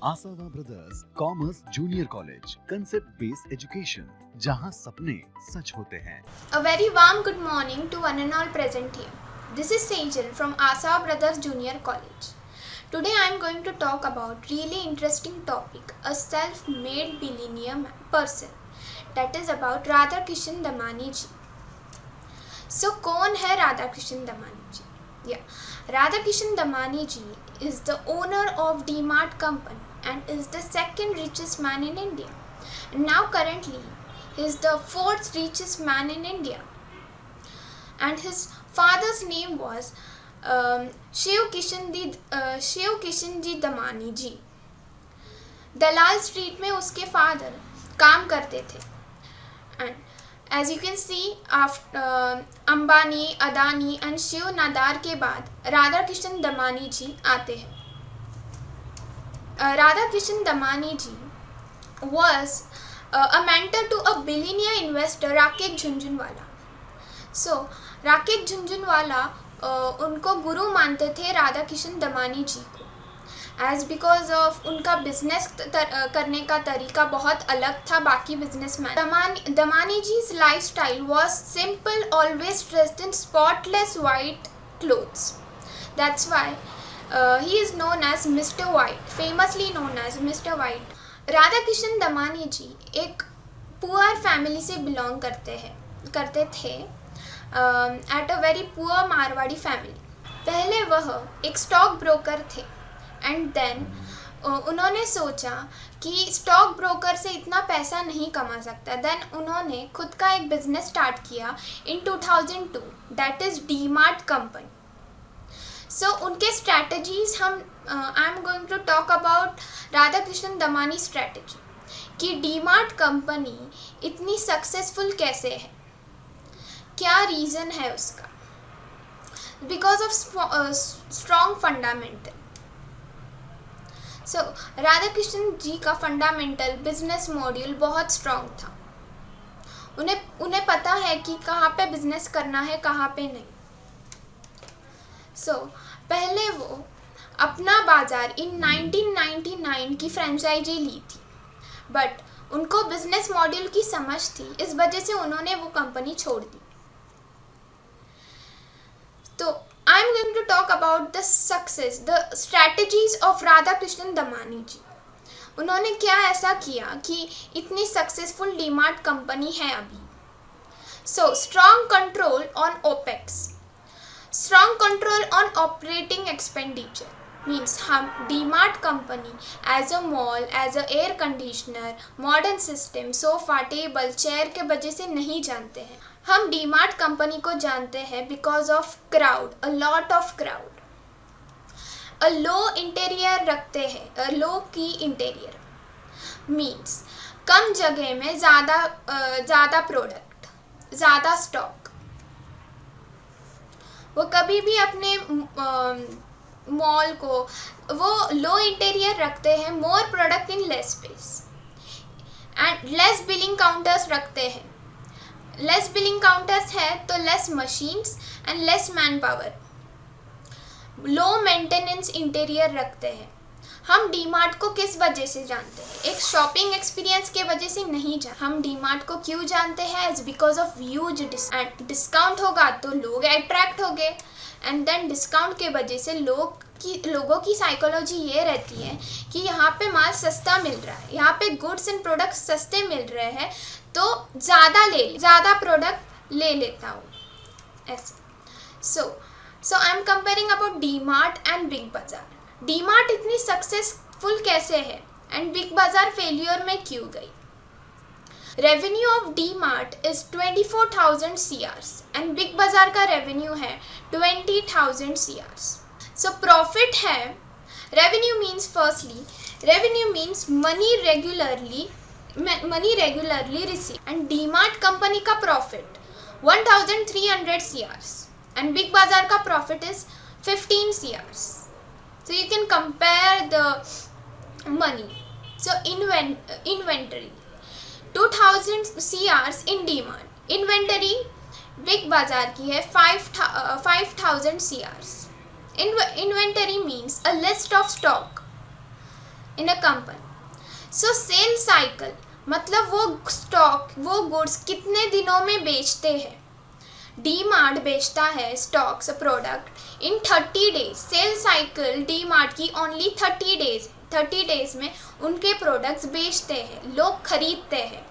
आसावा brothers commerce junior college, concept based education, जहां सपने सच होते हैं। A very warm good morning to one and all present here. This is Sejal from Asawa Brothers Junior College. Today I am going to talk about really interesting topic, a self-made billionaire person. That is about Radha Kishan Damani ji. So कौन है राधा किशन दमानी जी? Radha Kishan Damani ji is the owner of DMart company and is the second richest man in India. And now currently he is the fourth richest man in India. And his father's name was Shiv Kishan ji Damani ji. Dalal street में उसके father काम करते थे. And as you can see, after Ambani, Adani and Shiv नादार के बाद राधा किशन दमानी जी आते हैं. Radha Kishan Damani ji was a mentor to a billionaire investor Rakesh Jhunjhunwala. So Rakesh Jhunjhunwala उनको गुरु मानते थे राधा किशन दमानी जी को, एज बिकॉज ऑफ उनका बिजनेस करने का तरीका बहुत अलग था बाकी बिजनेसमैन. दमानी जी's lifestyle was simple, always dressed in spotless white clothes. That's why he is known as Mr. White, famously known as Mr. White. Radha Kishan Damani ji एक पुअर फैमिली से बिलोंग करते थे, at a very poor Marwari family. पहले वह एक stock broker थे and then उन्होंने सोचा कि स्टॉक ब्रोकर से इतना पैसा नहीं कमा सकता. देन उन्होंने खुद का एक बिजनेस स्टार्ट किया in 2002, that is DMart company. So उनके strategies I am going to talk about Radha Kishan Damani strategy कि डीमार्ट कंपनी इतनी सक्सेसफुल कैसे है, क्या रीज़न है उसका. Because of strong fundamental. So Radha Kishan ji का फंडामेंटल बिजनेस मॉड्यूल बहुत स्ट्रॉन्ग था. उन्हें पता है कि कहाँ पे बिजनेस करना है, कहाँ पे नहीं. सो पहले वो अपना बाज़ार इन 1999 की फ्रेंचाइजी ली थी, बट उनको बिजनेस मॉड्यूल की समझ थी, इस वजह से उन्होंने वो कंपनी छोड़ दी. तो I am going to talk about the success, the strategies of Radha Krishnan Damani ji. उन्होंने क्या ऐसा किया कि इतनी सक्सेसफुल डीमार्ट कंपनी है अभी. So strong control on opex, strong control on operating expenditure means हम DMart company as a mall, as a air conditioner, modern system, sofa, table, chair के वजह से नहीं जानते हैं. हम डीमार्ट कंपनी को जानते हैं because of crowd, a lot of crowd. A low interior रखते हैं, अ लो की इंटीरियर मीन्स कम जगह में ज़्यादा प्रोडक्ट, ज़्यादा स्टॉक. वो कभी भी अपने मॉल को वो लो इंटीरियर रखते हैं, more product in less space. And less billing counters रखते हैं. लेस बिलिंग काउंटर्स है तो less machines and less man power. Low maintenance interior रखते हैं. हम डीमार्ट को किस वजह से जानते हैं? एक शॉपिंग एक्सपीरियंस के वजह से नहीं जानते. हम डीमार्ट को क्यों जानते हैं? Is because of huge discount होगा तो लोग अट्रैक्ट हो गए, एंड देन डिस्काउंट के वजह से लोगों की साइकोलॉजी ये रहती है कि यहाँ पे माल सस्ता मिल रहा है, यहाँ पे गुड्स एंड प्रोडक्ट्स सस्ते मिल रहे हैं तो ज़्यादा प्रोडक्ट ले लेता हूँ ऐसे. So I am comparing about DMart and Big Bazaar. DMart इतनी सक्सेसफुल कैसे है एंड बिग बाज़ार फेलियर में क्यों गई? Revenue of DMart is 24,000 CRs and Big बाज़ार का रेवेन्यू है 20,000 CRs. सो प्रॉफिट है. Revenue means firstly, revenue means money regularly receive. And DMart company का प्रॉफिट 1,300 CRs एंड बिग बाज़ार का profit is 15 CRs. So you can compare the money. So inventory 2,000 CRs in DMart. Inventory big बाज़ार की है 5,000 CRs. Inventory means a list of stock. in a company. So sale cycle मतलब वो stock, वो goods कितने दिनों में बेचते हैं. डी मार्ट बेचता है stocks product in 30 days. Sale cycle DMart की ओनली 30 डेज. 30 डेज में उनके प्रोडक्ट्स बेचते हैं, लोग खरीदते हैं.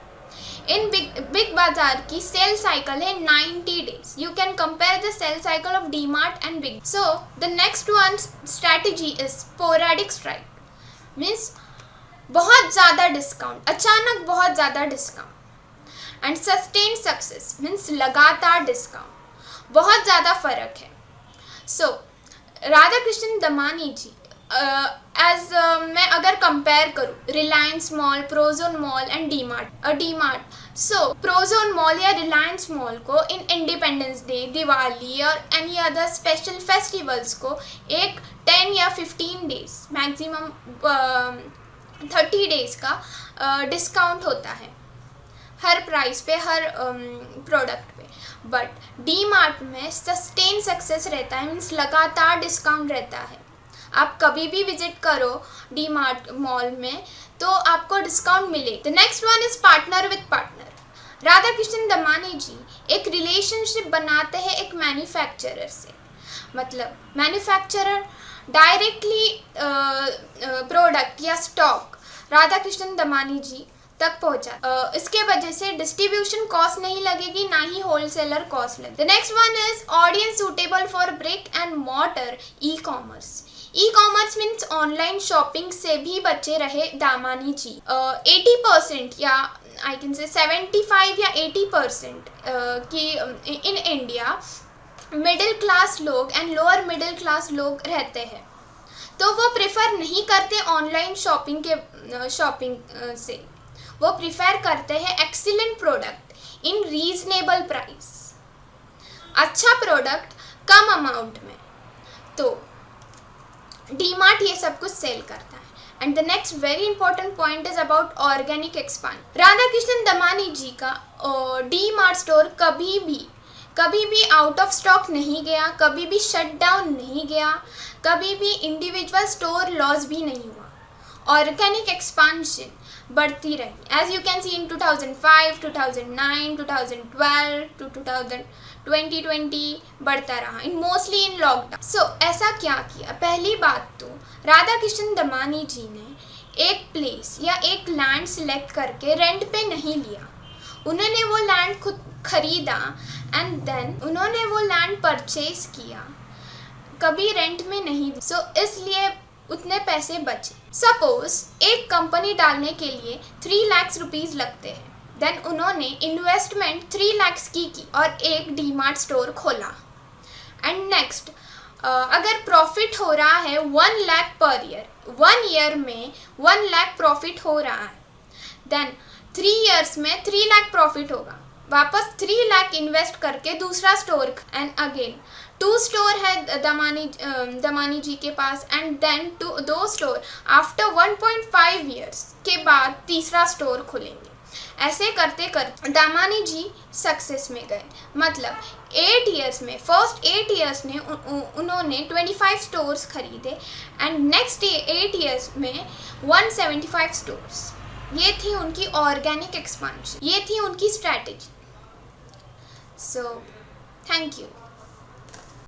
इन बिग बाजार की सेल साइकिल है 90 days. You can compare the sale cycle of DMart and big. So the next one strategy is sporadic strike. Means बहुत ज़्यादा डिस्काउंट, अचानक बहुत ज़्यादा discount. And sustain success means लगातार डिस्काउंट. बहुत ज़्यादा फर्क है. सो राधा कृष्ण दमानी जी मैं अगर कंपेयर करूँ Reliance mall, Prozone mall and DMart. So Prozone mall या रिलायंस मॉल को इन इंडिपेंडेंस डे, दिवाली और एनी अदर स्पेशल फेस्टिवल्स को एक 10 या 15 डेज मैक्सिमम 30 डेज का डिस्काउंट होता है हर प्राइस पे, हर प्रोडक्ट पे. बट डी मार्ट में सस्टेन सक्सेस रहता है. मीन्स लगातार डिस्काउंट रहता है. आप कभी भी विजिट करो डी मार्ट मॉल में तो आपको डिस्काउंट मिले. The next one is partner with partner. Radha Krishna Damani ji एक रिलेशनशिप बनाते हैं एक मैन्युफैक्चरर से. मतलब मैन्युफैक्चरर डायरेक्टली प्रोडक्ट या स्टॉक राधा कृष्ण दमानी जी तक पहुंचा. इसके वजह से डिस्ट्रीब्यूशन कॉस्ट नहीं लगेगी, ना ही होलसेलर कॉस्ट लगेगी. The next one is audience suitable for brick and mortar e commerce. E commerce means online shopping से भी बचे रहे दामानी जी. 80% या आई कैन से 75 या 80% की इन इंडिया मिडिल क्लास लोग एंड लोअर मिडिल क्लास लोग रहते हैं. तो वो प्रेफर नहीं करते ऑनलाइन शॉपिंग से. वो प्रिफर करते हैं excellent product in reasonable price. अच्छा प्रोडक्ट कम अमाउंट में. तो डी मार्ट ये सब कुछ सेल करता है. And the next very important point is about organic expand. Radha Krishna Damani ji का डी मार्ट स्टोर कभी भी आउट ऑफ स्टॉक नहीं गया, कभी भी शट डाउन नहीं गया, कभी भी इंडिविजुअल स्टोर लॉस भी नहीं हुआ. ऑर्गेनिक एक्सपांशन बढ़ती रही. As you can see in 2005, 2009, 2012 to 2020 बढ़ता रहा इन मोस्टली इन लॉकडाउन. सो ऐसा क्या किया? पहली बात तो राधा कृष्ण दमानी जी ने एक प्लेस या एक लैंड सिलेक्ट करके रेंट पे नहीं लिया. उन्होंने वो लैंड खुद खरीदा एंड देन उन्होंने वो लैंड परचेज किया, कभी रेंट में नहीं. सो इसलिए उतने पैसे बचे. सपोज एक कंपनी डालने के लिए 3 लाख रुपीज़ लगते हैं. देन उन्होंने इन्वेस्टमेंट 3 लाख की और एक डी मार्ट स्टोर खोला. एंड नेक्स्ट अगर प्रॉफिट हो रहा है 1 लाख पर ईयर, 1 ईयर में 1 लाख प्रॉफिट हो रहा है, देन 3 इयर्स में 3 लाख प्रॉफिट होगा. वापस 3 लाख इन्वेस्ट करके दूसरा स्टोर एंड अगेन 2 स्टोर है दमानी जी के पास and then 2 store. After 1.5 years के बाद तीसरा स्टोर खोलेंगे. ऐसे करते करते दमानी जी सक्सेस में गए. मतलब 8 इयर्स में, फर्स्ट 8 इयर्स में उन्होंने 25 स्टोर्स खरीदे एंड नेक्स्ट 8 इयर्स में 175 स्टोर्स. ये थी उनकी ऑर्गेनिक एक्सपांशन, ये थी उनकी स्ट्रैटेजी. So thank you.